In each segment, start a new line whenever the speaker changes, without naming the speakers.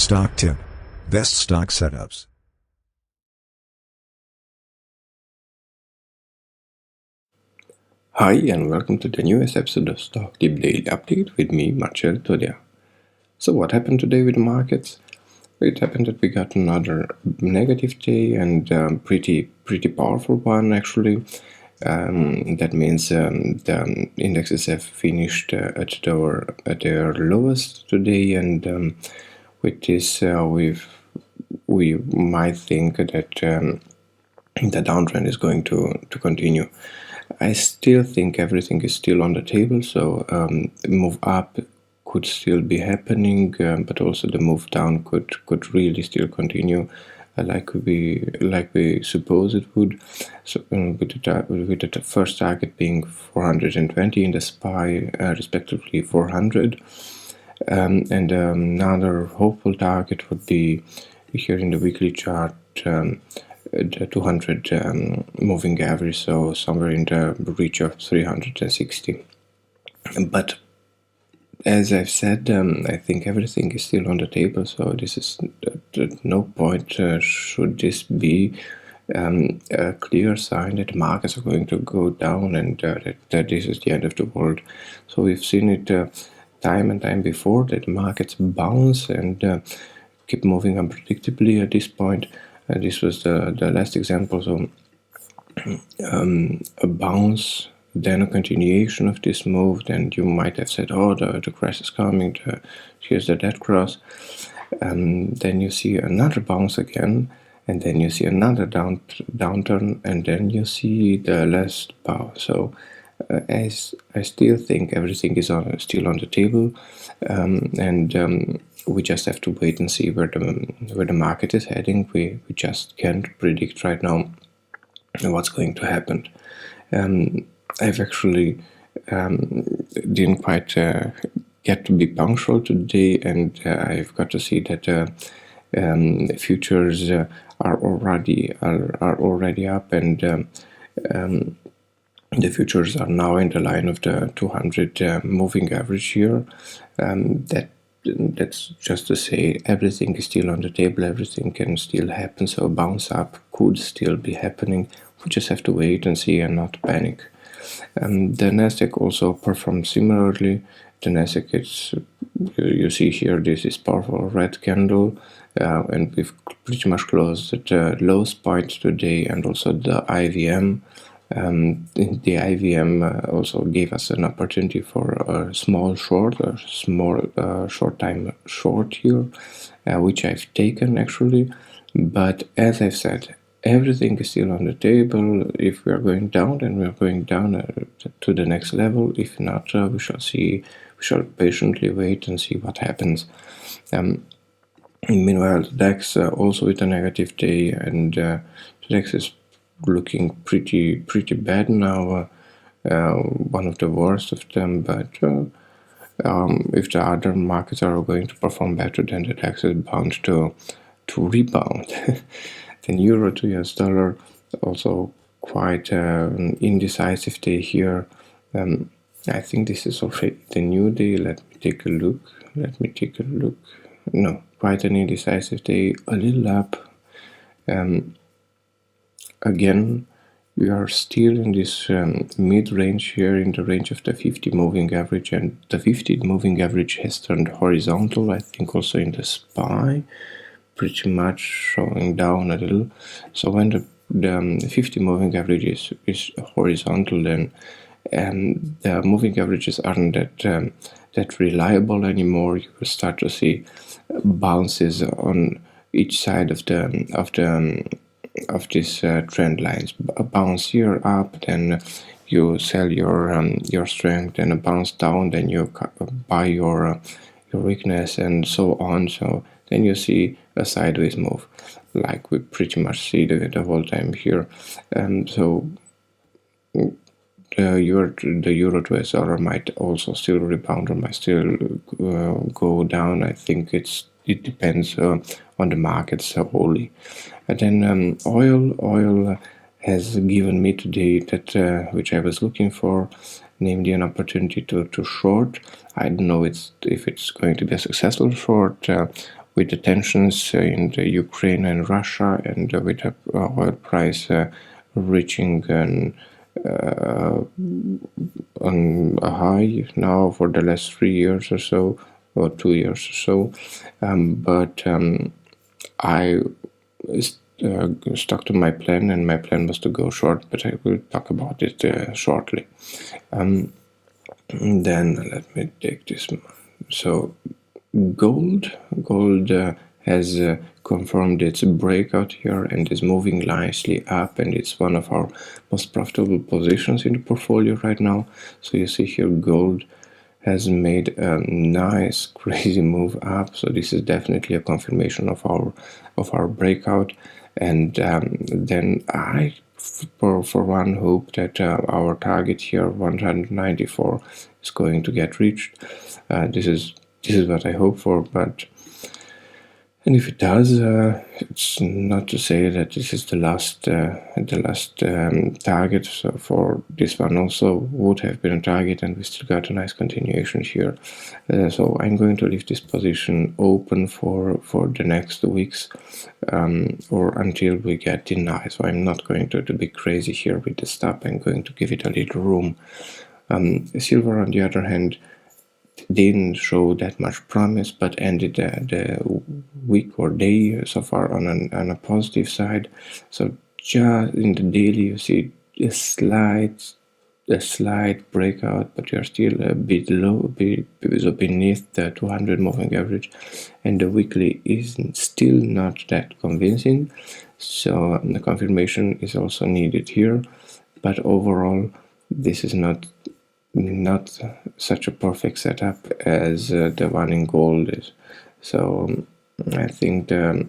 Stock tip. Best stock setups.
Hi and welcome to the newest episode of Stock Tip Daily Update with me, Marcel Todia. So what happened today with the markets? It happened that we got another negative day and pretty powerful one actually. That means the indexes have finished at their lowest today, and with this we might think that the downtrend is going to continue. I still think everything is still on the table, so move up could still be happening, but also the move down could really still continue, like we suppose it would. So with the first target being 420 in the SPY, respectively 400, and another hopeful target would be here in the weekly chart. The 200 moving average, so somewhere in the reach of 360. But as I've said, I think everything is still on the table, so this is at no point should this be a clear sign that the markets are going to go down and that this is the end of the world. So we've seen it time and time before that markets bounce and keep moving unpredictably at this point. This was the last example. So a bounce, then a continuation of this move. Then you might have said, "Oh, the crash is coming. Here's the dead cross." Then you see another bounce again, and then you see another downturn, and then you see the last bow. So as I still think everything is still on the table, and we just have to wait and see where the market is heading. We just can't predict right now what's going to happen. I've actually didn't quite get to be punctual today, and I've got to see that futures are already up, and the futures are now in the line of the 200 moving average here. That's just to say everything is still on the table, everything can still happen, so a bounce up could still be happening. We just have to wait and see and not panic. The Nasdaq also performed similarly. The Nasdaq, you see here, this is powerful red candle, and we've pretty much closed at the lowest point today, and also the IVM. The IVM also gave us an opportunity for a small short time short here, which I've taken actually. But as I've said, everything is still on the table. If we are going down, then we are going down to the next level. If not, we shall see. We shall patiently wait and see what happens. Meanwhile, the DAX also with a negative day, and the DAX is looking pretty bad now, one of the worst of them. But if the other markets are going to perform better, then the DAX is bound to rebound. Then euro to US dollar, also quite indecisive day here. I think this is already the new day. Let me take a look. No, quite an indecisive day, a little up. Again, we are still in this mid-range here, in the range of the 50 moving average, and the 50 moving average has turned horizontal, I think also in the SPY, pretty much showing down a little. So when the 50 moving average is horizontal, then the moving averages aren't that reliable anymore. You will start to see bounces on each side of these trend lines. A bounce here up, then you sell your strength, then a bounce down, then you buy your weakness, and so on. So then you see a sideways move, like we pretty much see the whole time here. So the euro to US dollar might also still rebound or might still go down. I think it depends on the markets wholly. And then oil has given me today that which I was looking for, namely an opportunity to short. I don't know if it's going to be a successful short. with the tensions in the Ukraine and Russia, and with the oil price reaching on a high now for the last 3 years or so, or 2 years or so. But I stuck to my plan, and my plan was to go short, but I will talk about it shortly. Then let me take this. So gold has confirmed its breakout here and is moving nicely up, and it's one of our most profitable positions in the portfolio right now. So you see here gold has made a nice crazy move up, so this is definitely a confirmation of our breakout. And then I for one hope that our target here 194 is going to get reached. This is what I hope for, and if it does, it's not to say that this is the last target. So for this one also would have been a target, and we still got a nice continuation here. So I'm going to leave this position open for the next weeks, or until we get denied. So I'm not going to be crazy here with the stop. I'm going to give it a little room. Silver, on the other hand, didn't show that much promise, but ended the week or day so far on a positive side. So just in the daily you see a slight breakout, but you're still a bit low, so beneath the 200 moving average, and the weekly is still not that convincing. So the confirmation is also needed here, but overall this is not such a perfect setup as the one in gold is. So I think they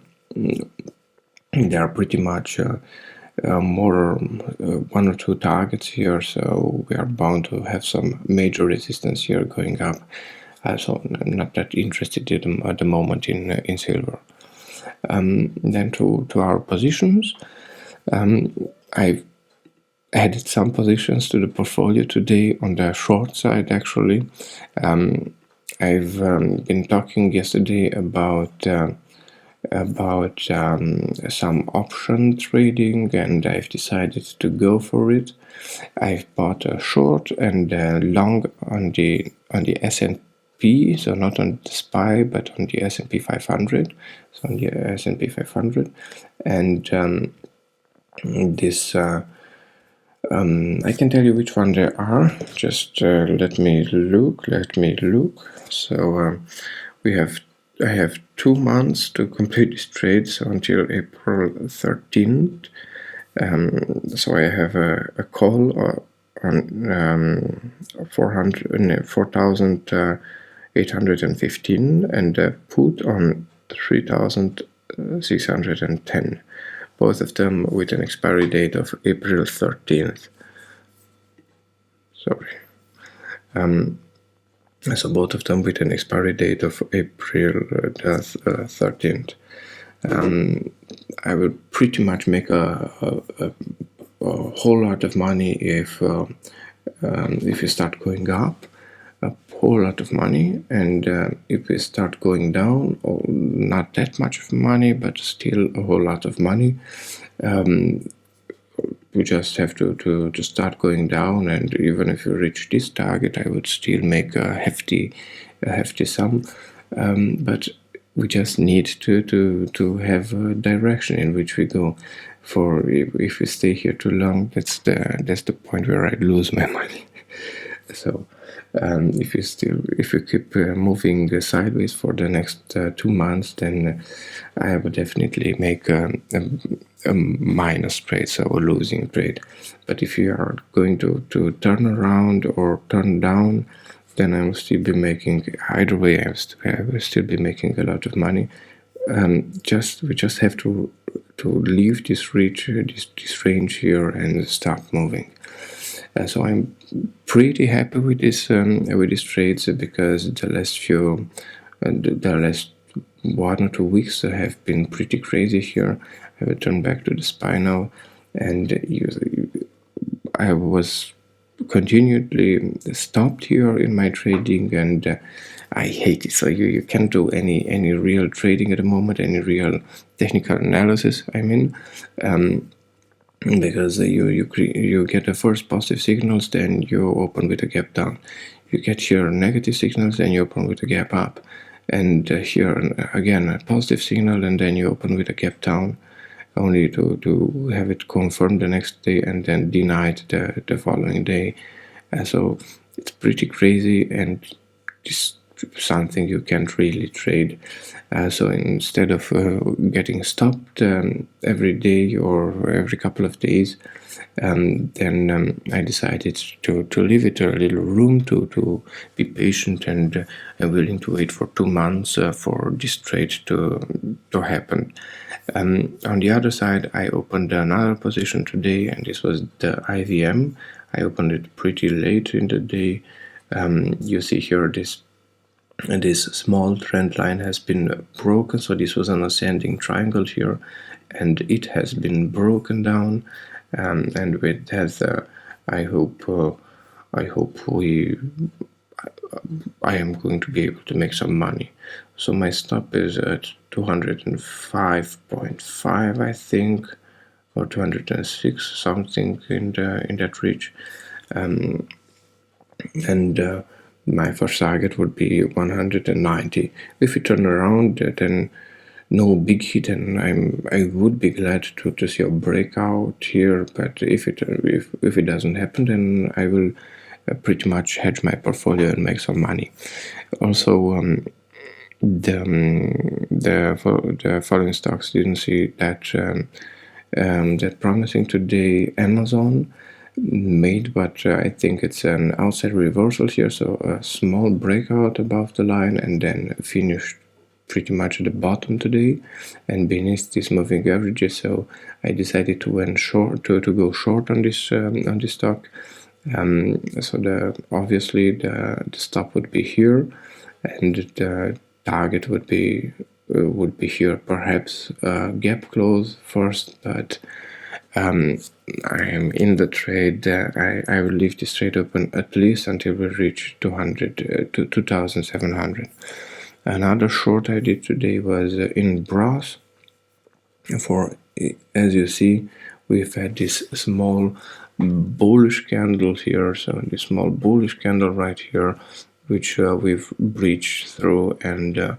are pretty much more one or two targets here, so we are bound to have some major resistance here going up. So I'm not that interested at the moment in silver. Then to our positions, I've added some positions to the portfolio today on the short side. Actually, I've been talking yesterday about some option trading, and I've decided to go for it. I've bought a short and long on the S&P, so not on the SPY, but on the S&P 500. So on the S&P 500, and this. I can tell you which one they are. Just let me look. So I have 2 months to complete this trade, so until April 13th. So I have a call on 4,815 and a put on 3,610. Both of them with an expiry date of April 13th. Sorry. So both of them with an expiry date of April 13th. I will pretty much make a whole lot of money if you start going up. A whole lot of money, and if we start going down, or not that much of money, but still a whole lot of money, we just have to start going down. And even if we reach this target, I would still make a hefty sum, but we just need to have a direction in which we go. For if we stay here too long, that's the point where I lose my money. So if you keep moving sideways for the next 2 months, then I would definitely make a minus trade, so a losing trade. But if you are going to turn around or turn down, then I will still be making, either way I will still be making a lot of money. We just have to leave this range here and start moving. So I'm pretty happy with these trades, because the last 1 or 2 weeks have been pretty crazy here. I will turn back to the SPY now, and I was continually stopped here in my trading, and I hate it. So you can't do any real trading at the moment, any real technical analysis. I mean, because you get the first positive signals, then you open with a gap down. You get here negative signals, then you open with a gap up, and here again a positive signal, and then you open with a gap down, only to have it confirmed the next day and then denied the following day. So it's pretty crazy, and this something you can't really trade. So instead of getting stopped every day or every couple of days, then I decided to leave it a little room to be patient and willing to wait for 2 months for this trade to happen. On the other side, I opened another position today, and this was the IVM. I opened it pretty late in the day. You see here this small trend line has been broken, so this was an ascending triangle here, and it has been broken down, and with that I hope I am going to be able to make some money. So my stop is at 205.5, I think, or 206, something in that reach, and my first target would be 190. If we turn around, then no big hit, and I would be glad to see a breakout here. But if it doesn't happen, then I will pretty much hedge my portfolio and make some money. Also, the following stocks didn't see that promising today. Amazon made, but I think it's an outside reversal here, so a small breakout above the line and then finished pretty much at the bottom today and beneath this moving averages. So I decided to go short on this stock. So obviously the stop would be here, and the target would be here, perhaps gap close first, but I am in the trade. I will leave this trade open at least until we reach 2,700. Another short I did today was in brass. As you see, we've had this small bullish candle here, so this small bullish candle right here, which we've breached through, and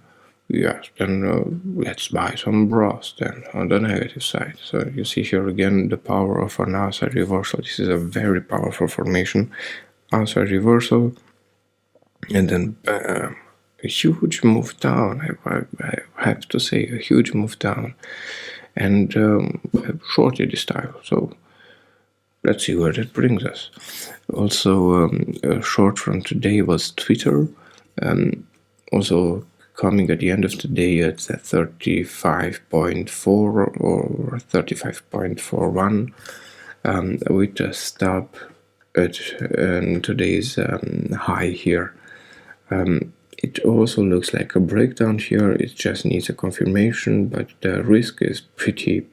yes, then let's buy some brass then on the negative side. So you see here again the power of an outside reversal. This is a very powerful formation. Outside reversal, and then bam, a huge move down. I have to say, a huge move down, and shorted this style. So let's see where that brings us. Also, a short from today was Twitter. Also coming at the end of the day at 35.4 or 35.41, with a stop at today's high here. It also looks like a breakdown here. It just needs a confirmation, but the risk is pretty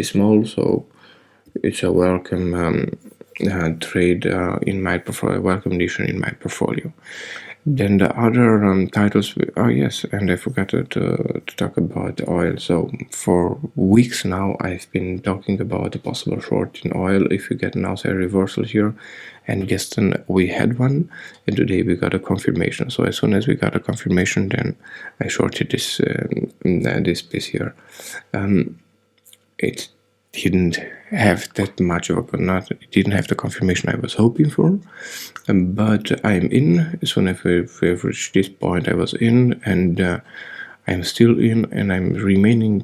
small, so it's a welcome trade in my portfolio, welcome addition in my portfolio. Then the other titles, oh yes, and I forgot to talk about oil. So for weeks now I've been talking about a possible short in oil if you get an outside reversal here, and yesterday we had one, and today we got a confirmation. So as soon as we got a confirmation, then I shorted this piece here. It didn't have that much of it didn't have the confirmation I was hoping for, but I'm in. As soon as we've reached this point, I was in, and I'm still in, and I'm remaining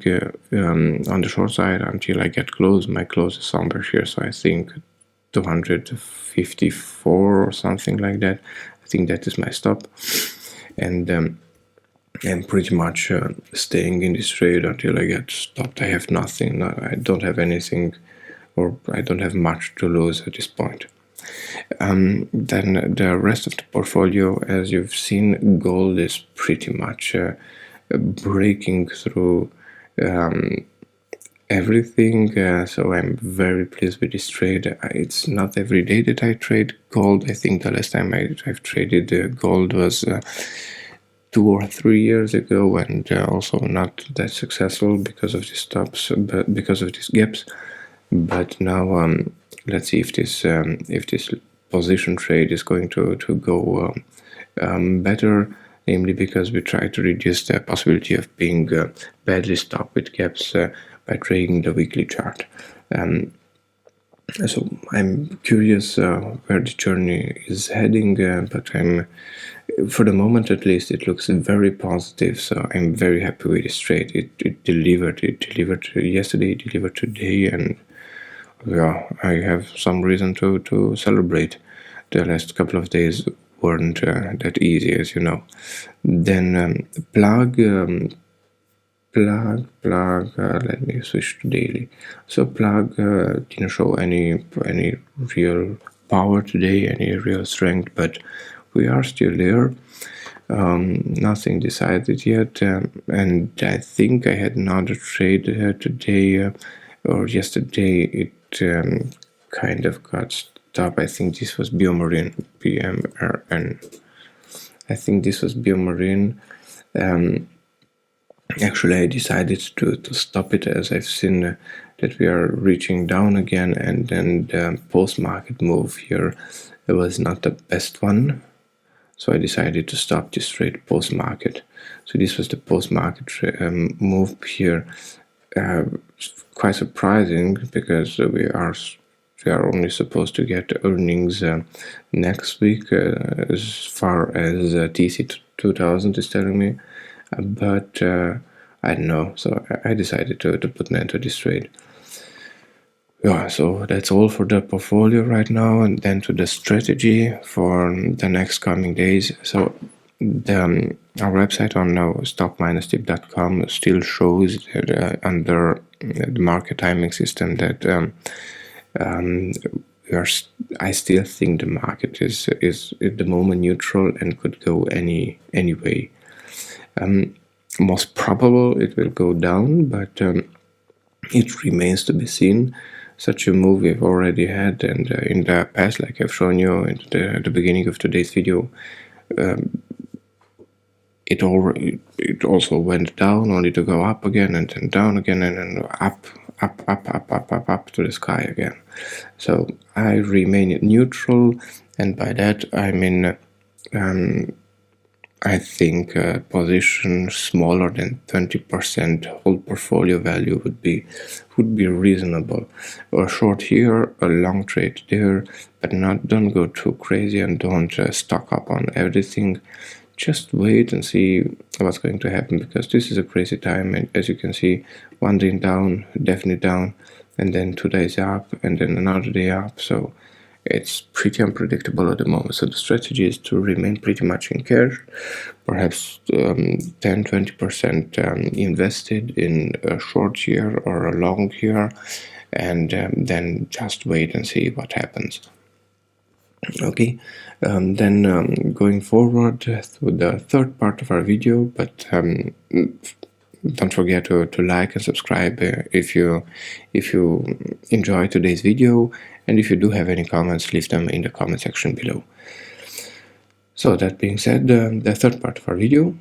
on the short side until I get close. My close is somewhere here, so I think 254 or something like that. I think that is my stop, and I'm pretty much staying in this trade until I get stopped. I have nothing. I don't have anything, or I don't have much to lose at this point. Then the rest of the portfolio, as you've seen, gold is pretty much breaking through everything. So I'm very pleased with this trade. It's not every day that I trade gold. I think the last time I've traded gold was 2 or 3 years ago, and also not that successful because of these stops, but because of these gaps. But now let's see if this position trade is going to go better, namely because we try to reduce the possibility of being badly stopped with gaps by trading the weekly chart. So I'm curious where the journey is heading, but for the moment at least, it looks very positive. So I'm very happy with this trade. It delivered. It delivered yesterday. It delivered today, and yeah, I have some reason to celebrate. The last couple of days weren't that easy, as you know. Then plug. Let me switch to daily. So plug didn't show any real power today, any real strength, but we are still there. Nothing decided yet, and I think I had another trade today or yesterday. It kind of got stopped. I think this was Biomarine, BMRN. I think this was Biomarine. Actually, I decided to stop it as I've seen that we are reaching down again, and then the post-market move here, it was not the best one. So I decided to stop this trade post-market. So this was the post-market move here. Quite surprising, because we are only supposed to get earnings next week, as far as TC2000 is telling me. But I don't know, so I decided to put an end to this trade. Yeah, so that's all for the portfolio right now, and then to the strategy for the next coming days. So our website on stock-tip.com still shows that, under the market timing system, that I still think the market is at the moment neutral and could go any way. Most probable it will go down, but it remains to be seen. Such a move we've already had, and in the past, like I've shown you at the beginning of today's video, it also went down only to go up again, and then down again, and then up to the sky again. So I remain neutral, and by that I mean I think a position smaller than 20% whole portfolio value would be reasonable. A short here, a long trade there, but don't go too crazy, and don't stock up on everything. Just wait and see what's going to happen, because this is a crazy time, and as you can see, one day down, definitely down, and then 2 days up, and then another day up. So it's pretty unpredictable at the moment. So the strategy is to remain pretty much in cash, perhaps 10-20% invested in a short year or a long year, and then just wait and see what happens. Okay, then going forward to the third part of our video, but don't forget to like and subscribe if you enjoy today's video, and if you do have any comments, leave them in the comment section below. So that being said, the third part of our video,